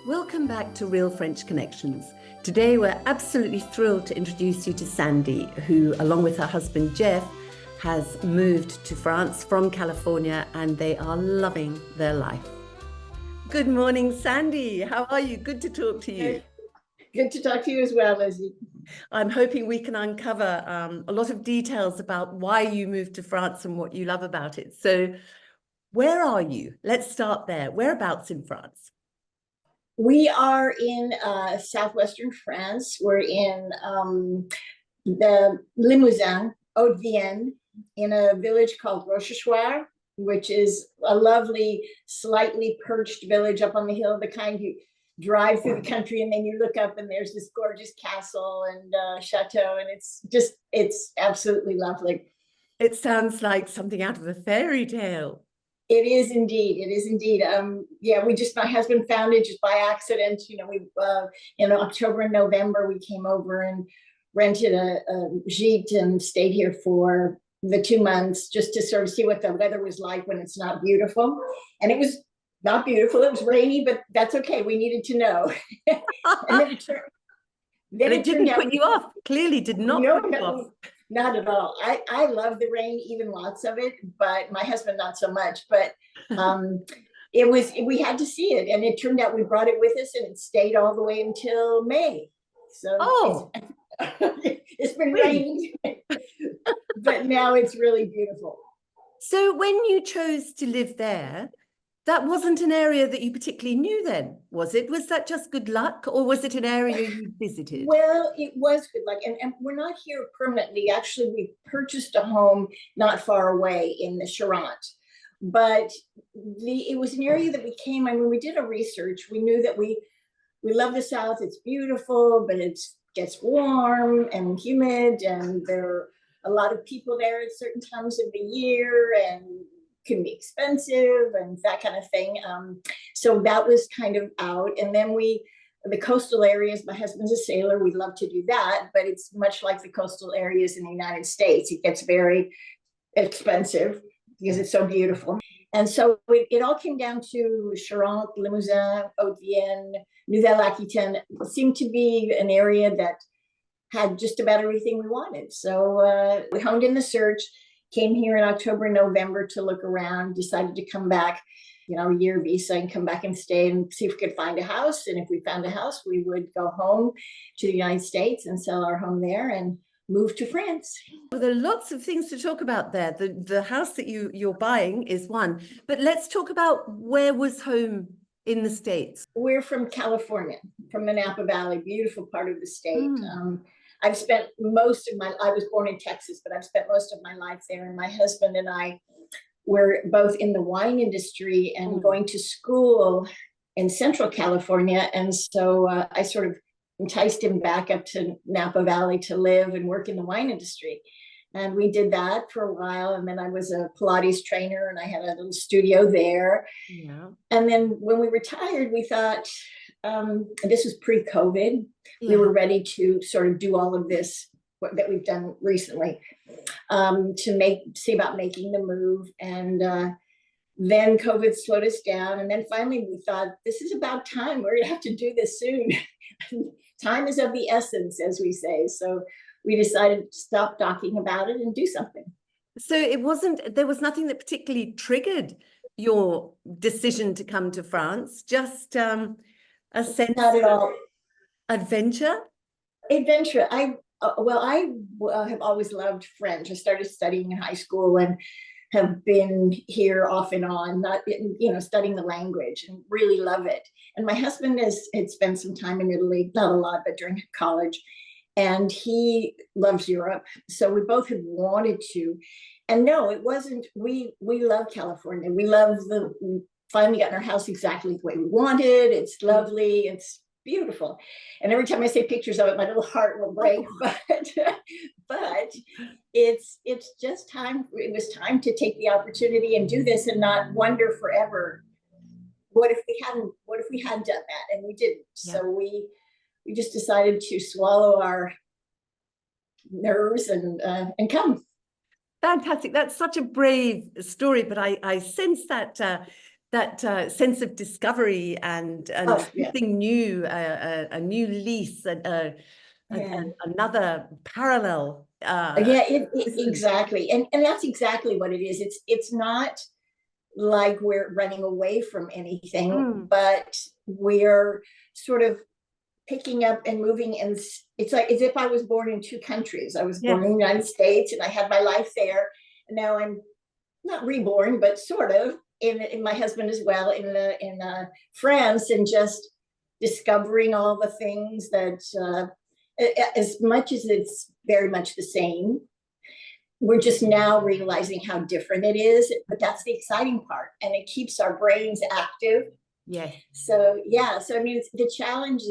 Welcome back to Real French Connections. Today we're absolutely thrilled to introduce you to Sandy, who, along with her husband Geoff, has moved to France from California and they are loving their life. Good morning, Sandy. How are you? Good to talk to you. Good to talk to you as well, Lizzie. I'm hoping we can uncover a lot of details about why you moved to France and what you love about it. So where are you? Let's start there. Whereabouts in France? We are in southwestern France. We're in the Limousin, Haute-Vienne, in a village called Rochechouart, which is a lovely, slightly perched village up on the hill, the kind you drive through the country and then you look up and there's this gorgeous castle and chateau, and it's absolutely lovely. It sounds like something out of a fairy tale. It is indeed. It is indeed. Yeah, my husband found it just by accident. You know, we in October and November we came over and rented a gîte and stayed here for the 2 months just to sort of see what the weather was like when it's not beautiful. And it was not beautiful. It was rainy, but that's okay. We needed to know. And then it didn't put you off. Clearly did not put you off. Not at all. I love the rain, even lots of it, but my husband not so much. But we had to see it, and it turned out we brought it with us, and it stayed all the way until May. So it's been raining, but now it's really beautiful. So when you chose to live there, that wasn't an area that you particularly knew then, was it? Was that just good luck, or was it an area you visited? Well, it was good luck, and we're not here permanently. Actually, we purchased a home not far away in the Charente, but it was an area that we came. I mean, we did a research. We knew that we love the South. It's beautiful, but it gets warm and humid, and there are a lot of people there at certain times of the year, and can be expensive and that kind of thing. So that was kind of out. And then the coastal areas, my husband's a sailor, we love to do that, but it's much like the coastal areas in the United States. It gets very expensive because it's so beautiful. And so it all came down to Charente, Limousin, Haute-Vienne, Nouvelle-Aquitaine. It seemed to be an area that had just about everything we wanted. So we honed in the search, came here in October, November to look around, decided to come back, a year visa, and come back and stay and see if we could find a house. And if we found a house, we would go home to the United States and sell our home there and move to France. Well, there are lots of things to talk about there. The house that you're buying is one, but let's talk about where was home in the States. We're from California, from the Napa Valley, beautiful part of the state. I've spent I was born in Texas, but I've spent most of my life there. And my husband and I were both in the wine industry and going to school in Central California. And so I sort of enticed him back up to Napa Valley to live and work in the wine industry. And we did that for a while. And then I was a Pilates trainer and I had a little studio there. Yeah. And then when we retired, we thought, this was pre-COVID. Yeah. We were ready to sort of do all of this that we've done recently to see about making the move. And then COVID slowed us down. And then finally we thought, this is about time. We're gonna have to do this soon. Time is of the essence, as we say. So we decided to stop talking about it and do something. So there was nothing that particularly triggered your decision to come to France, just a sense not at all. Adventure? I have always loved French. I started studying in high school and have been here off and on, studying the language, and really love it. And my husband had spent some time in Italy, not a lot, but during college, and he loves Europe. So we both had wanted to. And no, it wasn't, we love California. We finally got in our house exactly the way we wanted. It's lovely. It's beautiful. And every time I say pictures of it, my little heart will break, but it's just time. It was time to take the opportunity and do this and not wonder forever, what if we had done that? And we didn't. Yeah. So we just decided to swallow our nerves and come. Fantastic. That's such a brave story, but I sense that that sense of discovery and something new, a new lease, another parallel. Exactly, and that's exactly what it is. It's not like we're running away from anything, but we're sort of picking up and moving, and it's like as if I was born in two countries. I was born in the United States and I had my life there, and now I'm not reborn, but sort of in my husband as well in France, and just discovering all the things that as much as it's very much the same, we're just now realizing how different it is. But that's the exciting part, and it keeps our brains active. Yeah. So I mean, the challenge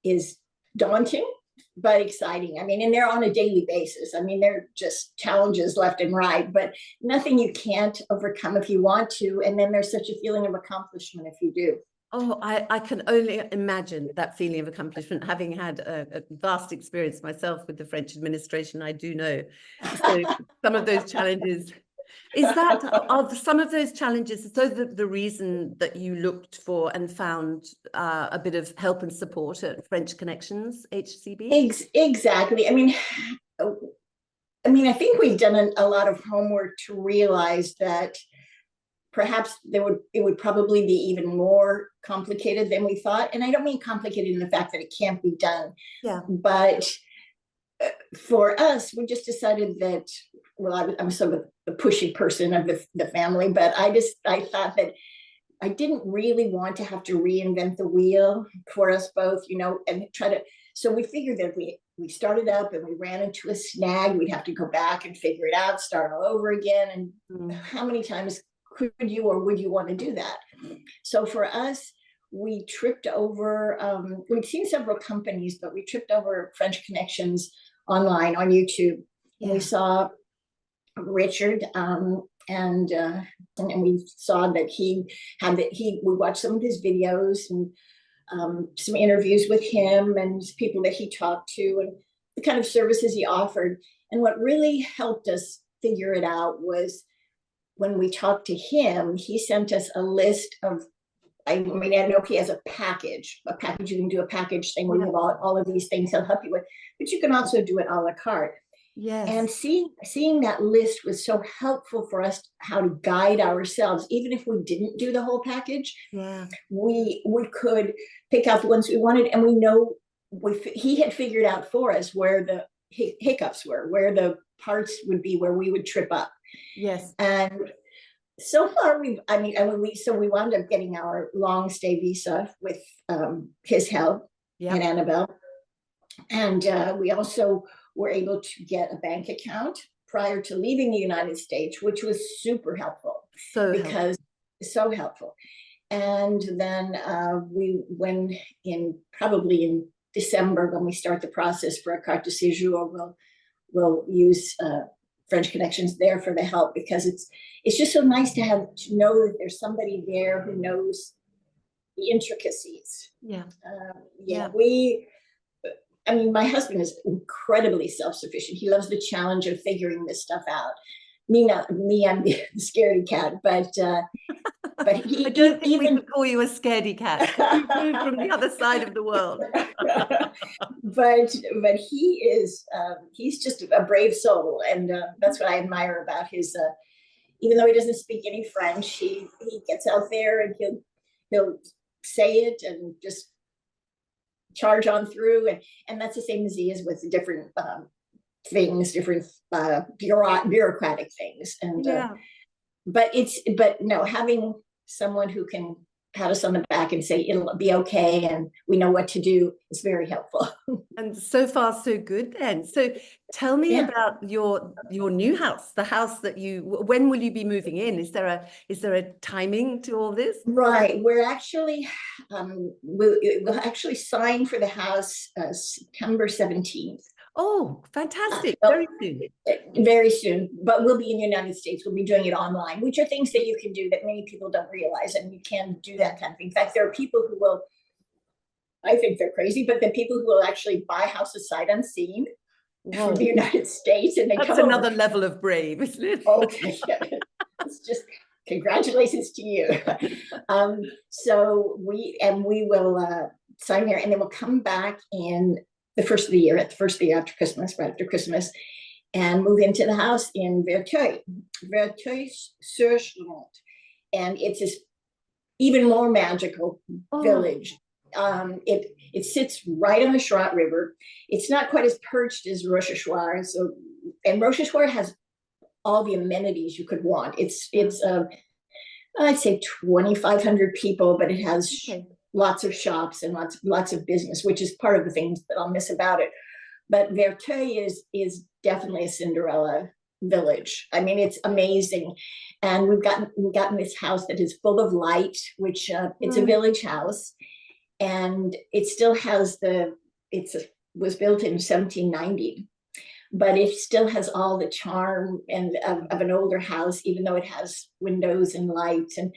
is daunting, but exciting. I mean, and they're on a daily basis. I mean, they're just challenges left and right, but nothing you can't overcome if you want to. And then there's such a feeling of accomplishment if you do. Oh, I can only imagine that feeling of accomplishment, having had a vast experience myself with the French administration. I do know. So some of those challenges, are some of those challenges, so the reason that you looked for and found a bit of help and support at French Connections HCB? Exactly. I mean, I think we've done a lot of homework to realize that perhaps it would probably be even more complicated than we thought. And I don't mean complicated in the fact that it can't be done. Yeah. But for us, we just decided that, well, I'm sort of the pushy person of the family, but I thought that I didn't really want to have to reinvent the wheel for us both, and so we figured that if we started up and we ran into a snag, we'd have to go back and figure it out, start all over again. And how many times could you or would you want to do that? So for us, we tripped over, we'd seen several companies, but we tripped over French Connections online on YouTube. And we saw Richard, and we saw that we watched some of his videos and some interviews with him and people that he talked to and the kind of services he offered. And what really helped us figure it out was when we talked to him, he sent us a list of, I know he has a package you can do, a package thing where you have all of these things he'll help you with, but you can also do it a la carte. Yes. And seeing that list was so helpful for us, how to guide ourselves. Even if we didn't do the whole package, we could pick out the ones we wanted, and we know he had figured out for us where the hiccups were, where the parts would be where we would trip up. Yes. And so far we wound up getting our long stay visa with his help and Annabelle. And we also were able to get a bank account prior to leaving the United States, which was super helpful. So helpful. And then when probably in December, when we start the process for a carte de séjour, we'll use French Connections there for the help, because it's just so nice to know that there's somebody there who knows the intricacies. My husband is incredibly self-sufficient. He loves the challenge of figuring this stuff out. Me, I'm the scaredy cat, but he, I don't think we could call you a scaredy cat. You moved from the other side of the world. but he is, he's just a brave soul, and that's what I admire about his. Even though he doesn't speak any French, he gets out there and he'll say it and just charge on through, and that's the same as he is with different things, different bureaucratic things, and but having someone who can pat us on the back and say it'll be okay and we know what to do is very helpful. And so far so good then. So tell me about your new house, the house that when will you be moving in? Is there a timing to all this? Right, we're actually we'll actually sign for the house September 17th. Oh, fantastic. Very soon. Very soon, but we'll be in the United States. We'll be doing it online, which are things that you can do that many people don't realize, and you can do that kind of thing. In fact, there are people who will, I think they're crazy, but the people who will actually buy houses sight unseen from the United States, and that's another level of brave, isn't it? Okay. It's just congratulations to you. So we will sign there, and then we'll come back in the first of the year, at the first of the year after Christmas, right after Christmas, and move into the house in Verteuil-sur-Charente. And it's this even more magical village. It sits right on the Charente River. It's not quite as perched as Rochechouart. So, and Rochechouart has all the amenities you could want. It's I'd say 2,500 people, but it has lots of shops and lots of business, which is part of the things that I'll miss about it. But Verteuil is definitely a Cinderella village. I mean, it's amazing. And we've gotten this house that is full of light, which it's a village house, and it still has was built in 1790, but it still has all the charm and of an older house, even though it has windows and lights, and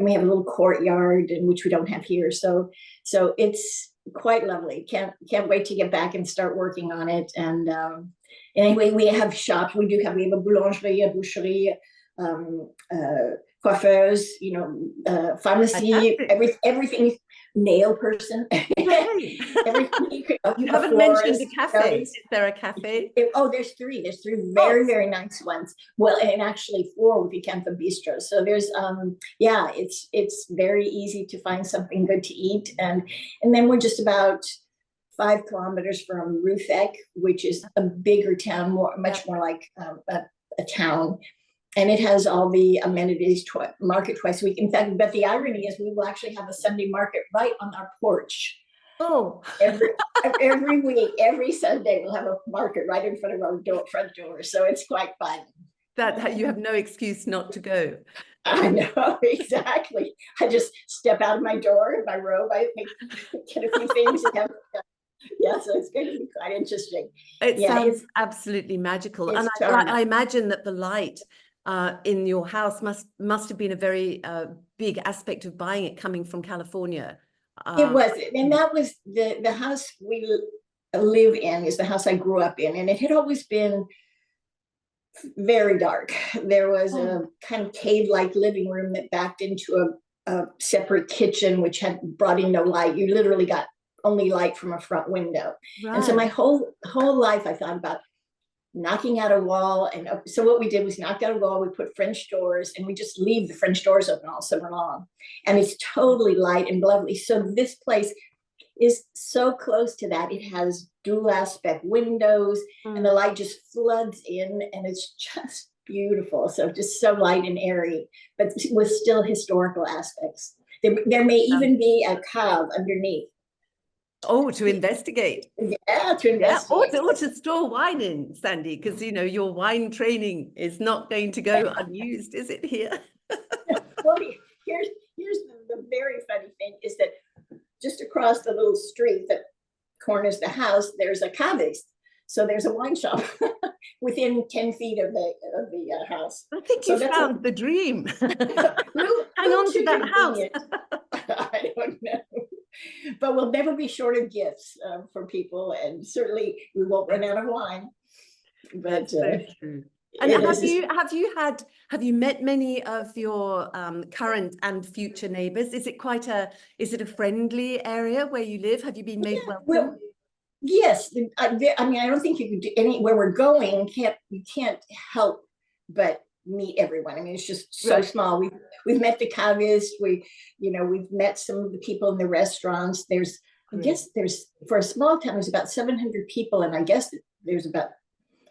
we have a little courtyard, and which we don't have here. So it's quite lovely. Can't wait to get back and start working on it. And anyway, we have shops. We have a boulangerie, a boucherie, coiffeuse, pharmacy, everything, nail person. Everything you haven't mentioned the cafe. Is there a cafe? There's three. There's three very nice ones. Well, and actually 4 with the Campo Bistro. So there's it's very easy to find something good to eat, and then we're just about 5 kilometers from Ruffec, which is a bigger town, much more like a town. And it has all the amenities, market twice a week. In fact, but the irony is we will actually have a Sunday market right on our porch. Oh, every week, every Sunday, we'll have a market right in front of our front door. So it's quite fun. That you have no excuse not to go. I know, exactly. I just step out of my door in my robe. I get a few things and have. Yeah, so it's going to be quite interesting. It sounds absolutely magical. And I imagine that the light in your house must have been a very big aspect of buying it, coming from California. It was, and that was the house we live in is the house I grew up in, and it had always been very dark. There was a kind of cave-like living room that backed into a separate kitchen, which had brought in no light. You literally got only light from a front window. Right. And so my whole life I thought about knocking out a wall. And so what we did was knocked out a wall, we put French doors, and we just leave the French doors open all summer long. And it's totally light and lovely. So this place is so close to that. It has dual aspect windows, and the light just floods in, and it's just beautiful. So just so light and airy, but with still historical aspects. There may even be a cave underneath. Oh, to investigate. Yeah, to investigate. Or to store wine in, Sandy, because your wine training is not going to go unused, is it here? Well, here's the very funny thing is that just across the little street that corners the house, there's a cavist. So there's a wine shop within 10 feet of the house. I think you found the dream. Hang on to that house. I don't know. But we'll never be short of gifts for people, and certainly we won't run out of wine. But so true. And have you met many of your current and future neighbours? Is it a friendly area where you live? Have you been made welcome? Well, yes. I mean, I don't think you could do where we're going. You can't help but meet everyone. I mean, it's just so small. We've met the cavist. We've met some of the people in the restaurants. I guess for a small town, there's about 700 people, and I guess there's about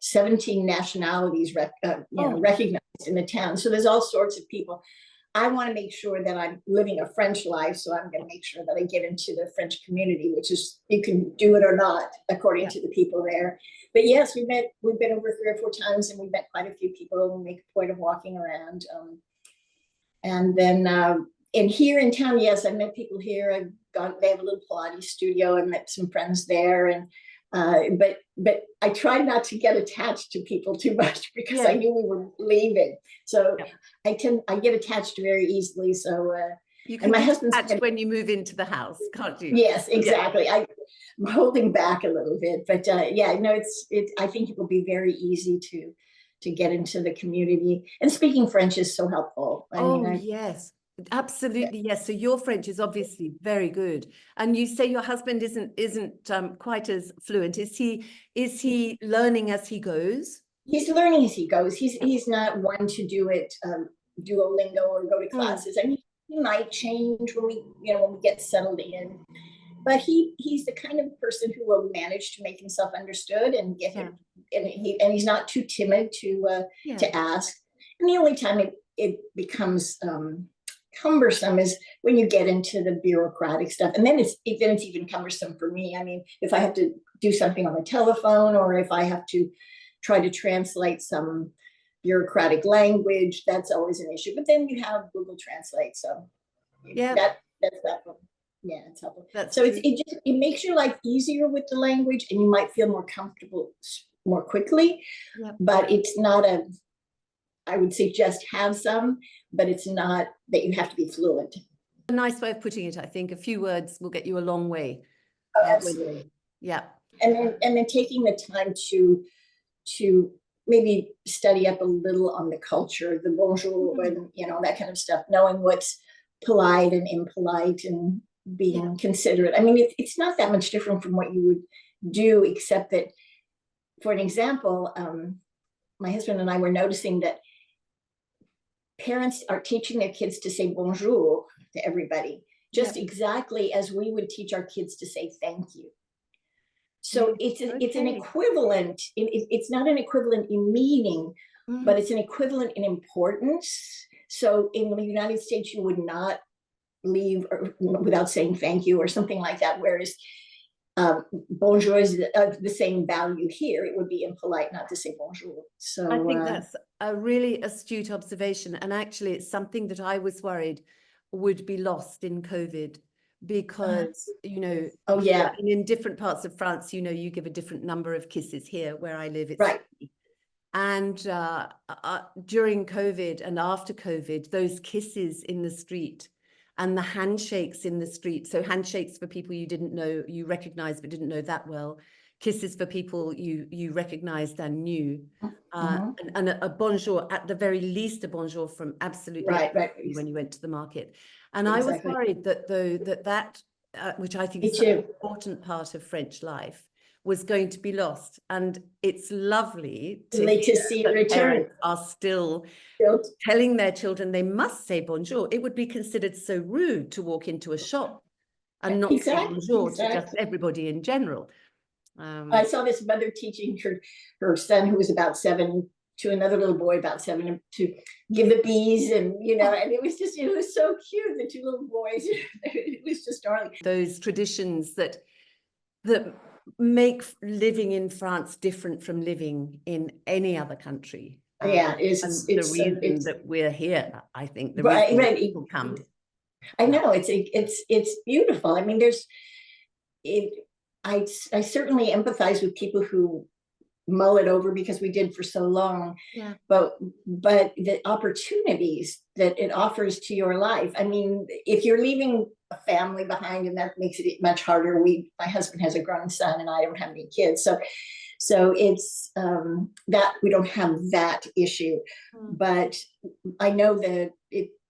17 nationalities recognized in the town. So there's all sorts of people. I want to make sure that I'm living a French life, so I'm going to make sure that I get into the French community, which is, you can do it or not according to the people there. But yes, we've been over 3 or 4 times, and we've met quite a few people, and we make a point of walking around. And then and here in town, yes, I met people here. They have a little Pilates studio, and met some friends there. And but I tried not to get attached to people too much, because I knew we were leaving. So I get attached very easily. So you can, and my husband's when you move into the house, can't you? Yes, exactly. I'm holding back a little bit, but I think it will be very easy to get into the community. And speaking French is so helpful. Yes, absolutely. Yes. So your French is obviously very good. And you say your husband isn't quite as fluent. Is he learning as he goes? He's learning as he goes. He's not one to do it, Duolingo or go to classes. I mean, he might change when we get settled in. But he's the kind of person who will manage to make himself understood and get him, and he's not too timid to ask. And the only time it becomes cumbersome is when you get into the bureaucratic stuff, and then it's even cumbersome for me. I mean, if I have to do something on the telephone, or if I have to try to translate some bureaucratic language, that's always an issue. But then you have Google Translate, so that's that one. Yeah, it's helpful. So it makes your life easier with the language, and you might feel more comfortable more quickly. But it's not I would say just have some, but it's not that you have to be fluent. A nice way of putting it, I think. A few words will get you a long way. Oh, absolutely. Yeah. And then taking the time to maybe study up a little on the culture, the bonjour, and that kind of stuff, knowing what's polite and impolite, and being considerate. I mean, it's not that much different from what you would do, except that, for an example, my husband and I were noticing that parents are teaching their kids to say bonjour to everybody, just exactly as we would teach our kids to say thank you. So it's an equivalent. It's not an equivalent in meaning, but it's an equivalent in importance. So in the United States, you would not leave without saying thank you or something like that, whereas bonjour is the same value here. It would be impolite not to say bonjour. So I think that's a really astute observation, and actually it's something that I was worried would be lost in COVID, because in different parts of France, you give a different number of kisses. Here where I live, it's right. And during COVID and after COVID, those kisses in the street and the handshakes in the street. So handshakes for people you didn't know, you recognized but didn't know that well. Kisses for people you recognized and knew. And a bonjour, at the very least, a bonjour from absolutely when you went to the market. And I was worried that that which I think is an important part of French life, was going to be lost. And it's lovely to see that return. Parents are still telling their children they must say bonjour. It would be considered so rude to walk into a shop and not say bonjour to just everybody in general. I saw this mother teaching her son, who was about 7, to another little boy about 7, to give the bees, and and it was so cute, the 2 little boys. It was just darling. Those traditions that make living in France different from living in any other country. It's the reason that we're here, I think, the reason people come. I know it's beautiful. I mean, I certainly empathize with people who mull it over, because we did for so long. But the opportunities that it offers to your life. I mean, if you're leaving a family behind, and that makes it much harder. My husband has a grown son, and I don't have any kids, so it's that we don't have that issue. But I know that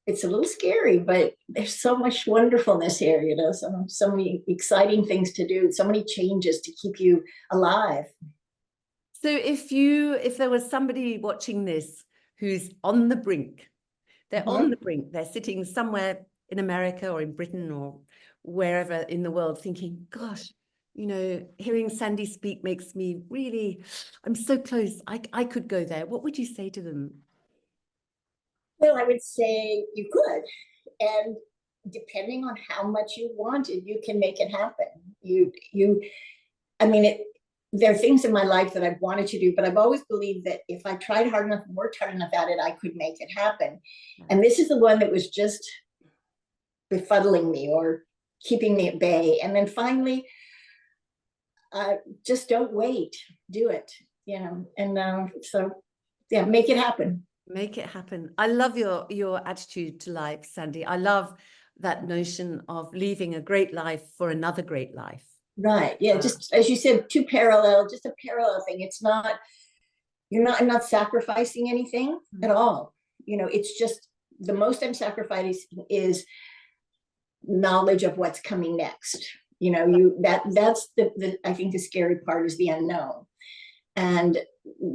it's a little scary, but there's so much wonderfulness here, so many exciting things to do, so many changes to keep you alive. So if there was somebody watching this who's on the brink, they're on the brink, they're sitting somewhere in America or in Britain or wherever in the world thinking, gosh, hearing Sandy speak makes me really, I'm so close, I could go there. What would you say to them? Well, I would say you could. And depending on how much you wanted, you can make it happen. There are things in my life that I've wanted to do, but I've always believed that if I tried hard enough and worked hard enough at it, I could make it happen. And this is the one that was just befuddling me or keeping me at bay. And then finally, just don't wait, do it, make it happen. Make it happen. I love your attitude to life, Sandy. I love that notion of leaving a great life for another great life. Right. Yeah. Just as you said, just a parallel thing. It's not, I'm not sacrificing anything at all. You know, it's just the most I'm sacrificing is knowledge of what's coming next. You know, that's the I think the scary part is the unknown. And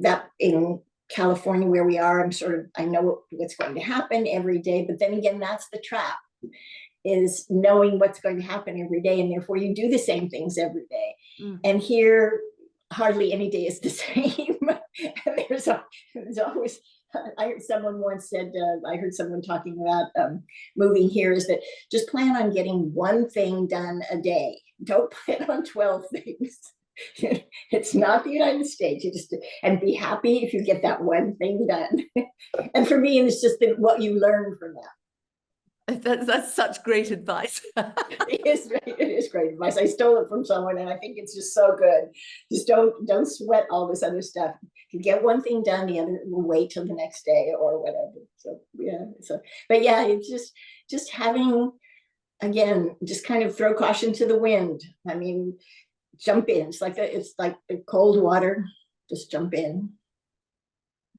that in California where we are, I know what's going to happen every day, but then again, that's the trap, is knowing what's going to happen every day, and therefore you do the same things every day. And here hardly any day is the same. there's always, I heard someone once said, I heard someone talking about moving here, is that just plan on getting one thing done a day. Don't plan on 12 things. It's not the United States. You just, and be happy if you get that one thing done. And for me, it's just what you learn from that. That's such great advice. It is great advice. I stole it from someone, and I think it's just so good. Just don't sweat all this other stuff. If you get one thing done, the other will wait till the next day or whatever. So yeah. But yeah, it's just having, again, just kind of throw caution to the wind. I mean, jump in. It's like the cold water. Just jump in.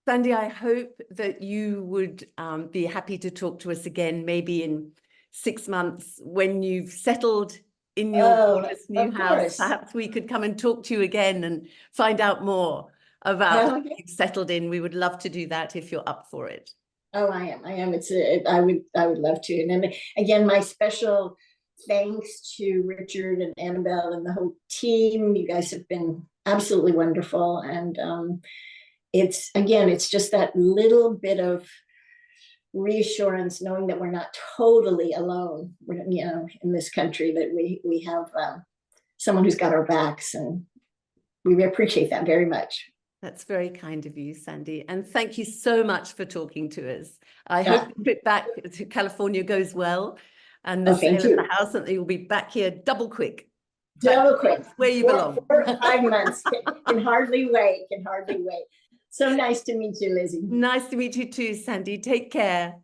Sandy, I hope that you would be happy to talk to us again, maybe in 6 months when you've settled in your new house. Perhaps we could come and talk to you again and find out more about how you've settled in. We would love to do that if you're up for it. Oh, I am. I would love to. And then again, my special thanks to Richard and Annabelle and the whole team. You guys have been absolutely wonderful. And it's just that little bit of reassurance, knowing that we're not totally alone, you know, in this country, that we have someone who's got our backs, and we appreciate that very much. That's very kind of you, Sandy. And thank you so much for talking to us. I hope the trip back to California goes well, and the sale of the house, and you'll be back here double quick. Double quick. Where you belong. 4 or 5 months. Can hardly wait. So nice to meet you, Lizzie. Nice to meet you too, Sandy. Take care.